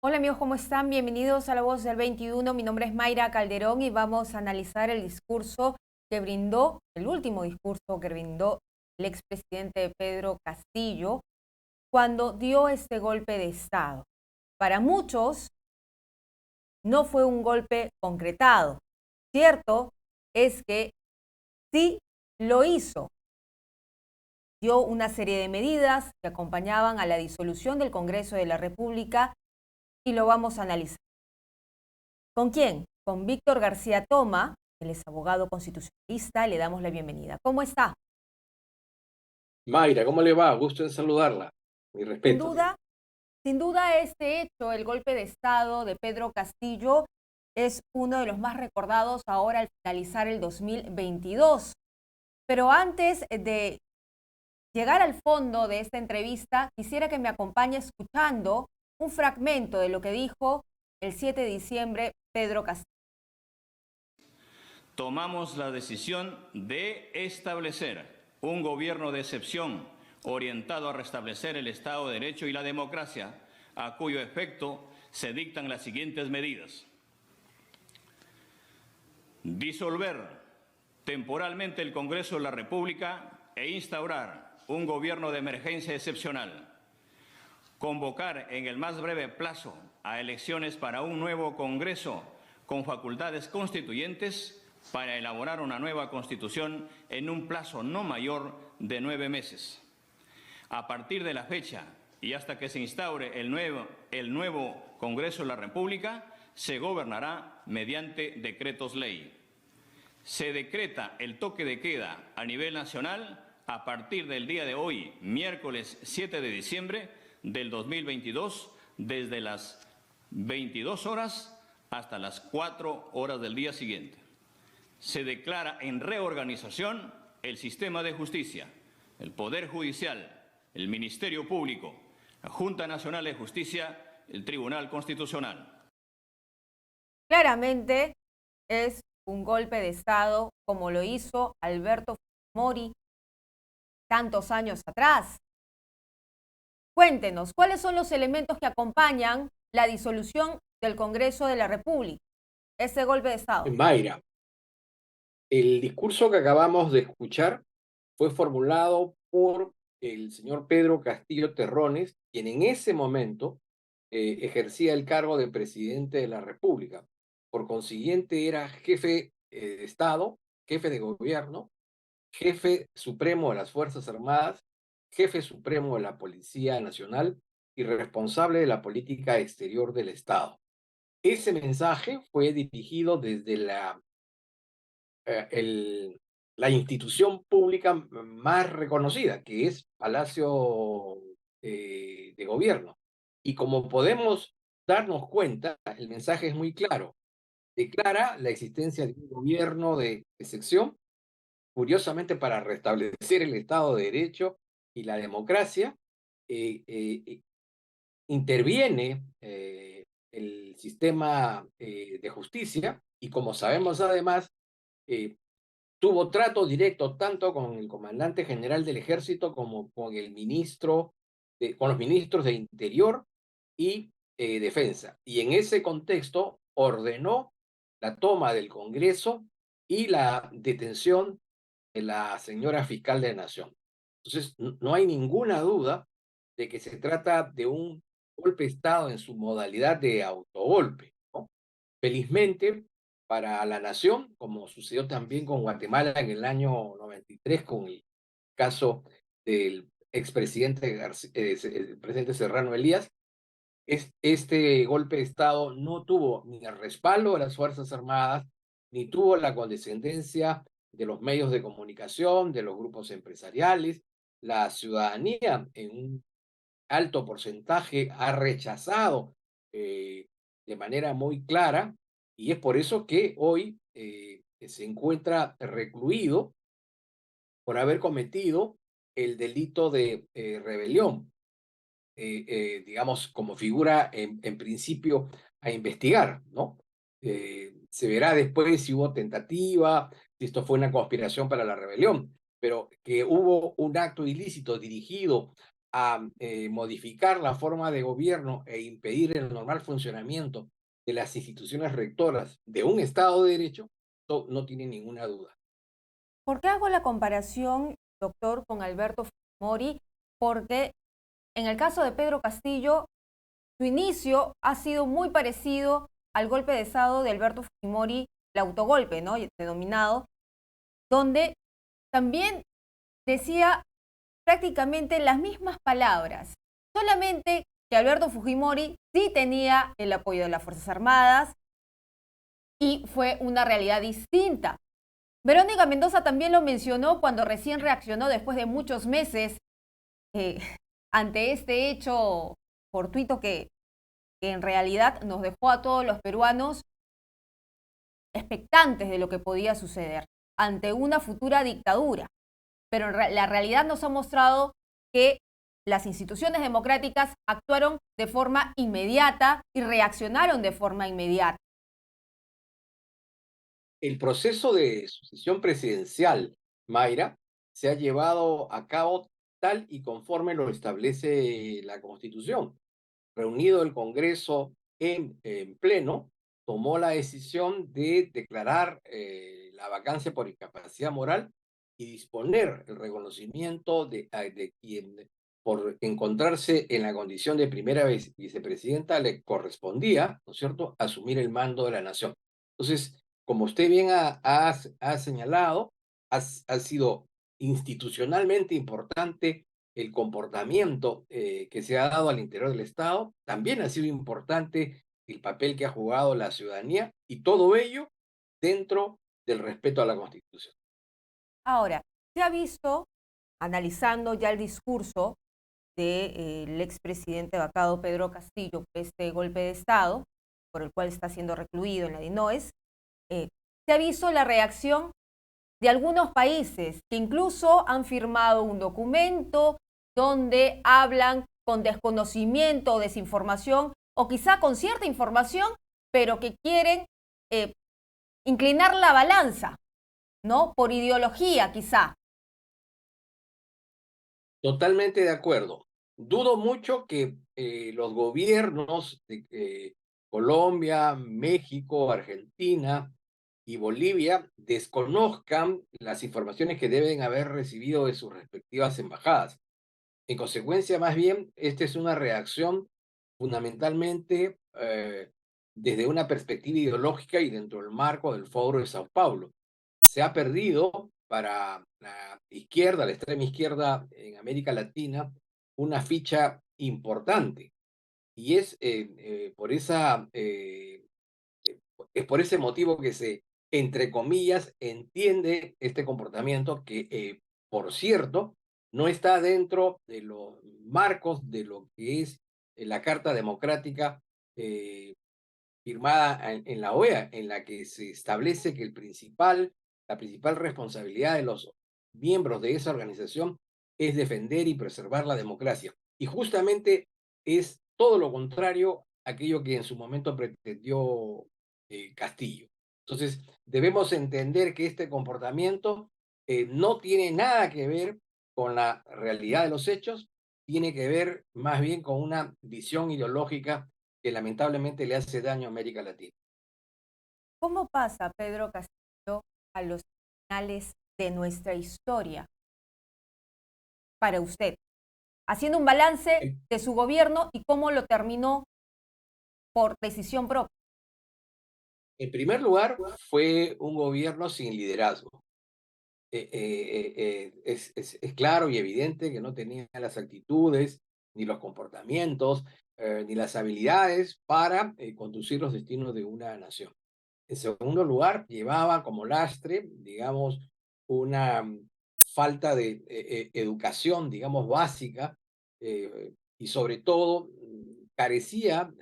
Hola amigos, ¿cómo están? Bienvenidos a La Voz del 21. Mi nombre es Mayra Calderón y vamos a analizar el discurso que brindó, el último discurso que brindó el expresidente Pedro Castillo cuando dio este golpe de Estado. Para muchos no fue un golpe concretado. Cierto es que sí lo hizo. Dio una serie de medidas que acompañaban a la disolución del Congreso de la República y lo vamos a analizar. ¿Con quién? Con Víctor García Toma, él es abogado constitucionalista, le damos la bienvenida. ¿Cómo está? Mayra, ¿cómo le va? Gusto en saludarla. Mis Sin respetos. duda, sin duda este hecho, el golpe de Estado de Pedro Castillo, es uno de los más recordados ahora al finalizar el 2022. Pero antes de llegar al fondo de esta entrevista, quisiera que me acompañe escuchando un fragmento de lo que dijo el 7 de diciembre Pedro Castillo. Tomamos la decisión de establecer un gobierno de excepción orientado a restablecer el Estado de Derecho y la democracia, a cuyo efecto se dictan las siguientes medidas. Disolver temporalmente el Congreso de la República e instaurar un gobierno de emergencia excepcional. Convocar en el más breve plazo a elecciones para un nuevo Congreso con facultades constituyentes para elaborar una nueva Constitución en un plazo no mayor de 9 meses. A partir de la fecha y hasta que se instaure el nuevo Congreso de la República, se gobernará mediante decretos ley. Se decreta el toque de queda a nivel nacional a partir del día de hoy, miércoles 7 de diciembre del 2022, desde las 22 horas hasta las 4 horas del día siguiente. Se declara en reorganización el sistema de justicia, el Poder Judicial, el Ministerio Público, la Junta Nacional de Justicia, el Tribunal Constitucional. Claramente es un golpe de Estado como lo hizo Alberto Fujimori tantos años atrás. Cuéntenos, ¿cuáles son los elementos que acompañan la disolución del Congreso de la República? Ese golpe de Estado. Mayra, el discurso que acabamos de escuchar fue formulado por el señor Pedro Castillo Terrones, quien en ese momento ejercía el cargo de presidente de la República. Por consiguiente, era jefe de Estado, jefe de gobierno, jefe supremo de las Fuerzas Armadas, jefe supremo de la Policía Nacional y responsable de la política exterior del Estado. Ese mensaje fue dirigido desde eh, el- la institución pública más reconocida, que es Palacio de Gobierno. Y como podemos darnos cuenta, el mensaje es muy claro. Declara la existencia de un gobierno de excepción, curiosamente para restablecer el Estado de Derecho y la democracia. Interviene el sistema de justicia y, como sabemos además, eh, tuvo trato directo tanto con el comandante general del ejército como con el con los ministros de Interior y Defensa. Y en ese contexto ordenó la toma del Congreso y la detención de la señora fiscal de la Nación. Entonces, no hay ninguna duda de que se trata de un golpe de Estado en su modalidad de autogolpe, ¿no? Felizmente para la nación, como sucedió también con Guatemala en el año 93 con el caso del expresidente el presidente Serrano Elías, este golpe de Estado no tuvo ni el respaldo de las Fuerzas Armadas, ni tuvo la condescendencia de los medios de comunicación, de los grupos empresariales. La ciudadanía en un alto porcentaje ha rechazado de manera muy clara, y es por eso que hoy se encuentra recluido por haber cometido el delito de rebelión, digamos, como figura en principio a investigar, ¿no? Se verá después si hubo tentativa, si esto fue una conspiración para la rebelión, pero que hubo un acto ilícito dirigido a modificar la forma de gobierno e impedir el normal funcionamiento de las instituciones rectoras de un Estado de Derecho, no tiene ninguna duda. ¿Por qué hago la comparación, doctor, con Alberto Fujimori? Porque en el caso de Pedro Castillo, su inicio ha sido muy parecido al golpe de Estado de Alberto Fujimori, el autogolpe, ¿no?, denominado, donde también decía prácticamente las mismas palabras, solamente que Alberto Fujimori sí tenía el apoyo de las Fuerzas Armadas y fue una realidad distinta. Verónica Mendoza también lo mencionó cuando recién reaccionó después de muchos meses eh, ante este hecho fortuito que en realidad nos dejó a todos los peruanos expectantes de lo que podía suceder ante una futura dictadura. Pero la realidad nos ha mostrado que las instituciones democráticas actuaron de forma inmediata y reaccionaron de forma inmediata. El proceso de sucesión presidencial, Mayra, se ha llevado a cabo tal y conforme lo establece la Constitución. Reunido el Congreso en pleno, tomó la decisión de declarar la vacancia por incapacidad moral y disponer el reconocimiento de quien, por encontrarse en la condición de primera vicepresidenta, le correspondía, ¿no es cierto?, asumir el mando de la nación. Entonces, como usted bien ha señalado, ha sido institucionalmente importante el comportamiento que se ha dado al interior del Estado. También ha sido importante el papel que ha jugado la ciudadanía, y todo ello dentro del respeto a la Constitución. Ahora, se ha visto, analizando ya el discurso del expresidente vacado Pedro Castillo por este golpe de Estado, por el cual está siendo recluido en la DINOES, se ha visto la reacción de algunos países que incluso han firmado un documento donde hablan con desconocimiento o desinformación, o quizá con cierta información, pero que quieren inclinar la balanza, ¿no?, por ideología quizá. Totalmente de acuerdo. Dudo mucho que los gobiernos de Colombia, México, Argentina y Bolivia desconozcan las informaciones que deben haber recibido de sus respectivas embajadas. En consecuencia, más bien, esta es una reacción fundamentalmente desde una perspectiva ideológica y dentro del marco del Foro de Sao Paulo. Se ha perdido para la izquierda, la extrema izquierda en América Latina, una ficha importante. Y es por ese motivo que se, entre comillas, entiende este comportamiento que, por cierto, no está dentro de los marcos de lo que es la Carta Democrática firmada en la OEA, en la que se establece que la principal responsabilidad de los miembros de esa organización es defender y preservar la democracia. Y justamente es todo lo contrario a aquello que en su momento pretendió Castillo. Entonces, debemos entender que este comportamiento no tiene nada que ver con la realidad de los hechos, tiene que ver más bien con una visión ideológica que lamentablemente le hace daño a América Latina. ¿Cómo pasa Pedro Castillo a los finales de nuestra historia para usted? Haciendo un balance En, de su gobierno y cómo lo terminó por decisión propia. en primer lugar, fue un gobierno sin liderazgo. Es claro y evidente que no tenía las actitudes, ni los comportamientos, ni las habilidades para conducir los destinos de una nación. En segundo lugar, llevaba como lastre, digamos, una falta de educación, digamos, básica, y sobre todo carecía,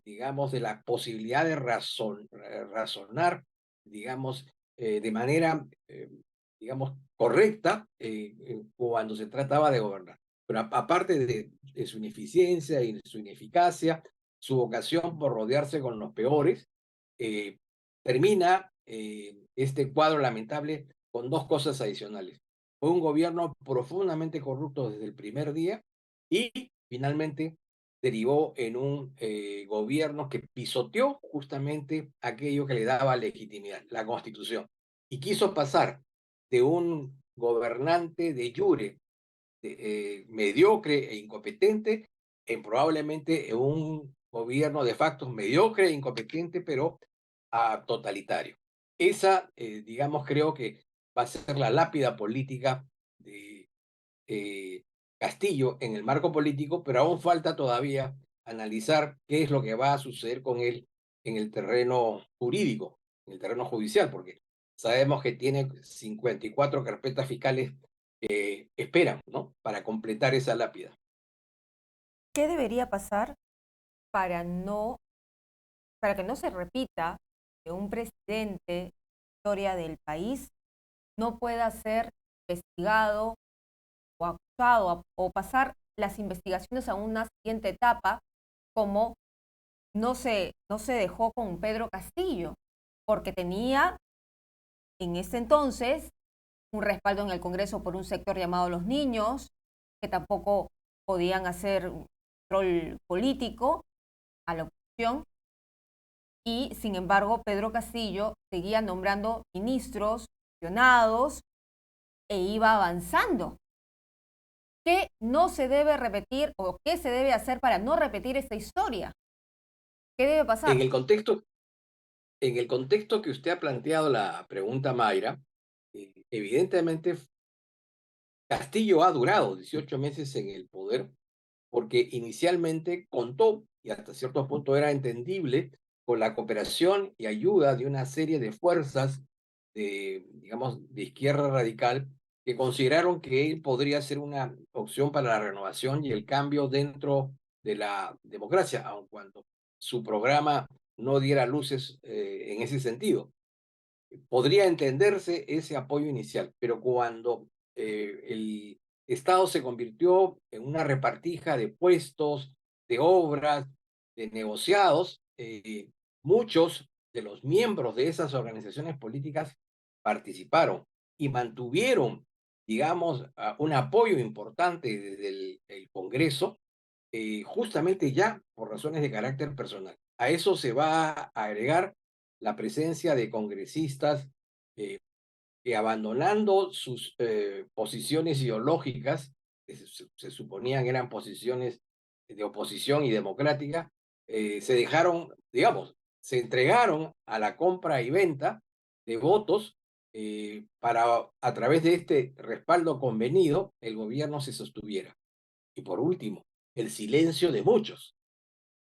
digamos, de la posibilidad de razonar, digamos, de manera, digamos, correcta cuando se trataba de gobernar. Pero aparte de su ineficiencia y su ineficacia, su vocación por rodearse con los peores, eh, termina este cuadro lamentable con dos cosas adicionales. Fue un gobierno profundamente corrupto desde el primer día, y finalmente derivó en un gobierno que pisoteó justamente aquello que le daba legitimidad, la Constitución, y quiso pasar de un gobernante de jure mediocre e incompetente en probablemente un gobierno de facto mediocre e incompetente, pero totalitario. Esa, digamos, creo que va a ser la lápida política de eh, Castillo en el marco político, pero aún falta todavía analizar qué es lo que va a suceder con él en el terreno jurídico, en el terreno judicial, porque sabemos que tiene 54 carpetas fiscales que esperan, ¿no? Para completar esa lápida. ¿Qué debería pasar para para que no se repita que un presidente de la historia del país no pueda ser investigado o acusado o pasar las investigaciones a una siguiente etapa, como no se dejó con Pedro Castillo, porque tenía en ese entonces un respaldo en el Congreso por un sector llamado los niños, que tampoco podían hacer un rol político a la oposición, y sin embargo Pedro Castillo seguía nombrando ministros, funcionados, e iba avanzando. ¿Qué no se debe repetir o qué se debe hacer para no repetir esta historia? ¿Qué debe En pasar? el contexto, en el contexto que usted ha planteado la pregunta, Mayra, evidentemente Castillo ha durado 18 meses en el poder porque inicialmente contó, y hasta cierto punto era entendible, con la cooperación y ayuda de una serie de fuerzas de, digamos, de izquierda radical que consideraron que él podría ser una opción para la renovación y el cambio dentro de la democracia, aun cuando su programa no diera luces en ese sentido. Podría entenderse ese apoyo inicial, pero cuando el Estado se convirtió en una repartija de puestos, de obras, de negociados, muchos de los miembros de esas organizaciones políticas participaron y mantuvieron, digamos, un apoyo importante desde el Congreso, justamente ya por razones de carácter personal. A eso se va a agregar la presencia de congresistas eh, que abandonando sus posiciones ideológicas, que se suponían eran posiciones de oposición y democrática, se dejaron, digamos, se entregaron a la compra y venta de votos para, a través de este respaldo convenido, el gobierno se sostuviera. Y por último, el silencio de muchos.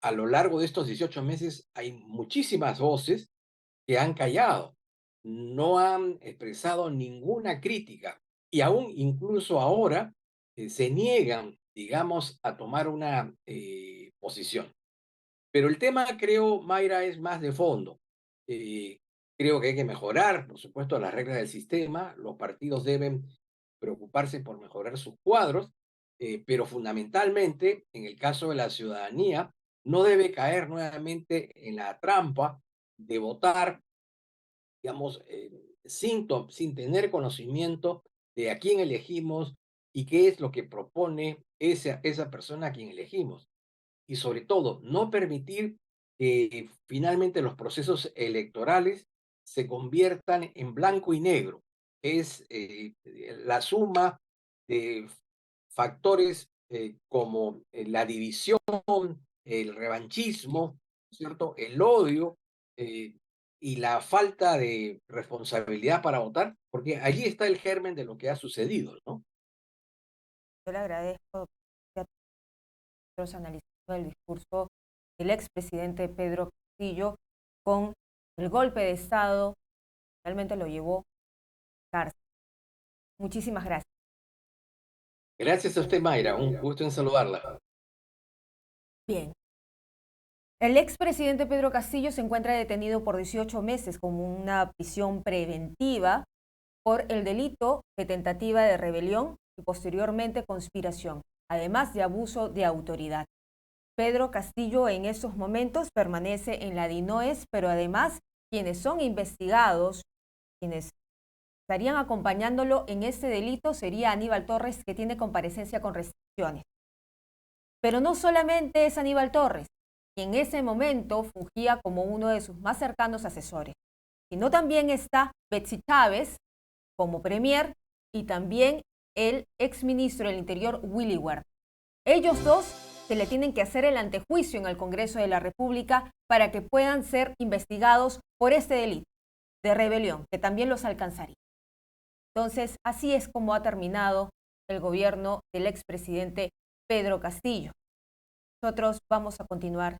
A lo largo de estos 18 meses hay muchísimas voces que han callado, no han expresado ninguna crítica y aún incluso ahora se niegan, digamos, a tomar una posición. Pero el tema, creo, Mayra, es más de fondo. Eh, Creo que hay que mejorar, por supuesto, las reglas del sistema. Los partidos deben preocuparse por mejorar sus cuadros, pero fundamentalmente, en el caso de la ciudadanía, no debe caer nuevamente en la trampa de votar, digamos, sin tener conocimiento de a quién elegimos y qué es lo que propone esa persona a quien elegimos y sobre todo no permitir que finalmente los procesos electorales se conviertan en blanco y negro. Es la suma de factores como la división, el revanchismo, ¿cierto? El odio eh, y la falta de responsabilidad para votar, porque allí está el germen de lo que ha sucedido, ¿no? Yo le agradezco que nosotros analizando el discurso del expresidente Pedro Castillo con el golpe de Estado, realmente lo llevó a cárcel. Muchísimas gracias. Gracias a usted, Mayra. Un gusto en saludarla. Bien. El expresidente Pedro Castillo se encuentra detenido por 18 meses con una prisión preventiva por el delito de tentativa de rebelión y posteriormente conspiración, además de abuso de autoridad. Pedro Castillo en estos momentos permanece en la DINOES, pero además quienes son investigados, quienes estarían acompañándolo en este delito sería Aníbal Torres, que tiene comparecencia con restricciones. Pero no solamente es Aníbal Torres, quien en ese momento fungía como uno de sus más cercanos asesores, sino también está Betsy Chávez como premier y también el exministro del Interior, Willy Huerta. Ellos dos se le tienen que hacer el antejuicio en el Congreso de la República para que puedan ser investigados por este delito de rebelión, que también los alcanzaría. Entonces, así es como ha terminado el gobierno del expresidente Pedro Castillo. Nosotros vamos a continuar